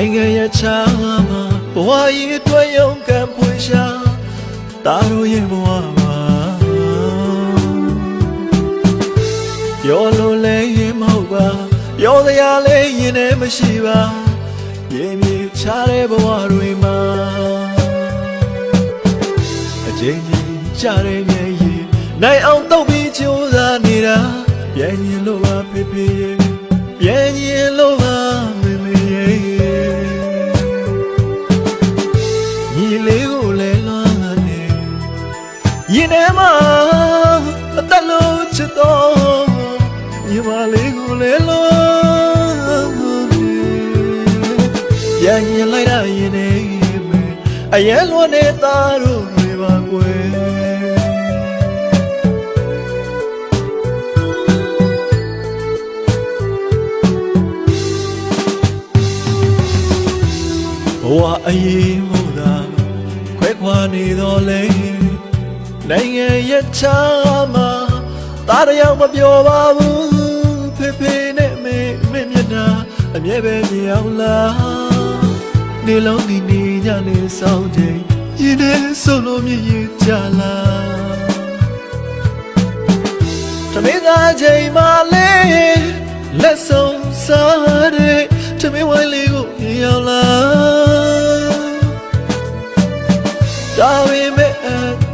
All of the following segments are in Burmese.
နိုင်ငံရဲ့ချာမှာဘဝရဲ့အတွက်ရုန်းကန်ဖွေရှာတာတို့ရဲ့ဘဝမှာပြောလို့လည်းရင်မဟုတ်ပါပြောစရာလည်းရင်ထဲမရှိပါရေမြေချတဲ့ဘဝတွေမှာအချိန်ကြီးကြတဲ့မြေကြီးနိုင်အောင်တော့ပြီးကြိုးစားနေတာပြန်ရင်လို့ပါဖေဖေပြန်ရင်လို့ပါမေမေညီလေးကိုလည်းလွမ်းနေရင်ထဲမှာအသက်လုံးချစ်တော့ညီမလေးကိုလည်းလွမ်းနေပြန်ရင်လိုက်တာရင်နေအရင်လွန်နေသားတို့တွေပါကွယ်ဘဝအရေးမို့သာခွဲခွာနေတော့လေနိုင်ငံရဲ့ချာမှာတားတယောက်မပြောပါဘူးဖေဖေနဲ့မေမျက်နှာအမြဲပဲမြင်အောင်လားနေလုံးဒီနေညနေဆောင်ချိန်ရင်ထဲဆုံးလို့မြည်ရကြလားတမင်သားချိန်မှလေးလက်ဆုံးစားတဲ့တမင်ဝိုင်းလေးကိုမြင်အောင်လားဒါပေမဲ့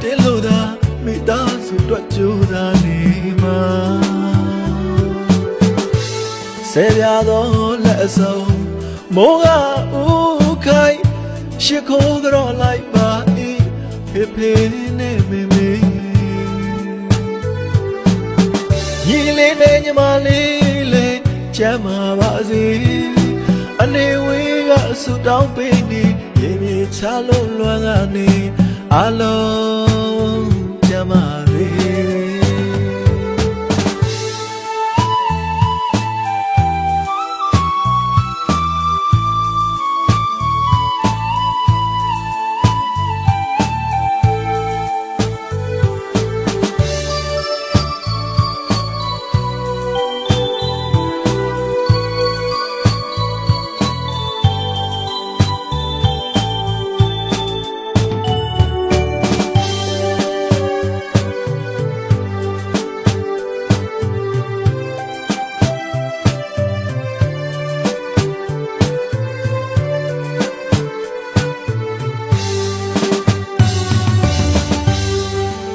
တင်းလို့သာမိသားစုတွေ့ကြိုးစားနေမှာဆဲပြသောလက်အစုံမိုးကဦးခိုင်ရှိခိုးကြော်လိုက်ပါ၏ဖေဖေနဲ့မေမေညီလေးနဲ့ညီမလေးလေးချမ်းသာပါစေအနေဝေးကဆူတောင်းပေးနေရေမြေချလို့လွမ်းကနေအလုံးချမ်းသာစေ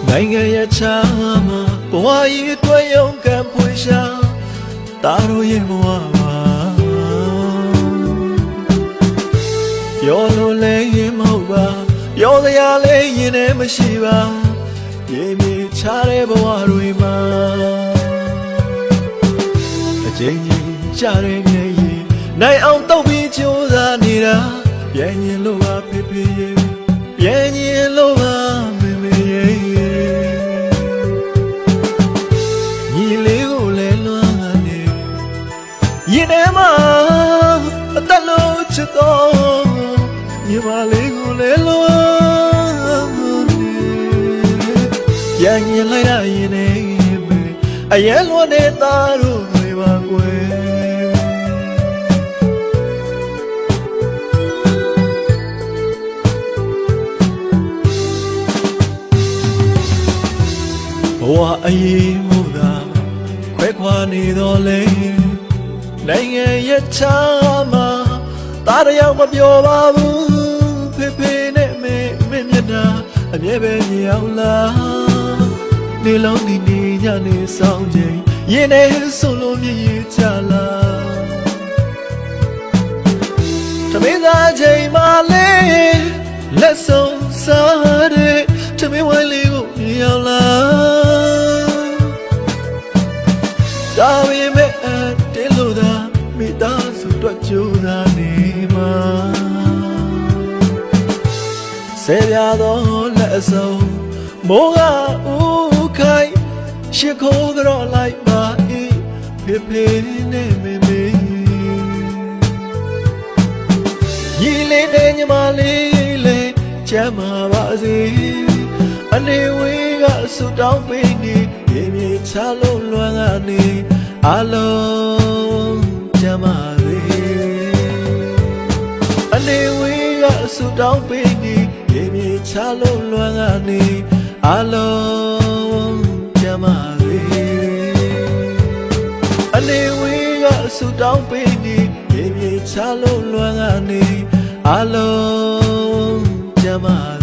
နိုင်ငံရဲ့ချာမှာဘဝရဲ့အတွက်ရုန်းကန်ဖွေရှာတာတို့ရဲ့ဘဝမှာပြောလို့လည်းရင်မဟုတ်ပါပြောစရာလည်းရင်ထဲမရှိပါရေမြေချတဲ့ဘဝတွေမှာအချိန်ကြီးကြတဲ့မြေကြီးနိုင်အောင်တော့ပြီးကြိုးစားနေတာပြန်ရင်လို့ပါဖေဖေပြန်ရင်လို့ပါမေမေရင်ထဲမှာအသက်လုံးချစ်တော့ညီမလေးကိုလည်းလွမ်းနေပြန်ရင်လိုက်တာရင်နေအရင်လွန်နေသားတို့တွေပါကွယ်ဘဝအရေးမို့သာခွဲခွာနေတော့လေနိုင်ငံရဲ့ချာမှာတားတယောက်မပြောပါဘူးဖေဖေနဲ့မေမျက်နှာအမြဲပဲမြင်အောင်လားနေလုံးဒီနေညနေဆောင်ချိန်ရင်ထဲဆုံးလို့မြည်ရကြလားတမင်သားချိန်မှလေးလက်ဆုံးစားတဲ့တမင်ဝိုင်းလေးကိုမြင်အောင်လားဒါပေမဲ့တင်းလို့သာမိသားစုတွေ့ကြိုးစားနေမှာဆဲပြသောလက်အစုံမိုးကဦးခိုင်ရှိခိုးကြော်လိုက်ပါ၏ဖေဖေနဲ့မေမေညီလေးနဲ့ညီမလေးလေးချမ်းသာပါစေအနေဝေးကဆူတောင်းပေးနေရေမြေချလို့လွမ်းကနေအလုံးချမ်းသာစေ ဆူတောင်းပေးနေရေမြေချလို့လွမ်းကနေအလုံးကြမ်းပါစေအနေဝေးကဆူတောင်းပေးနေရေမြေချလို့လွမ်းကနေအလုံးကြမ်းပါ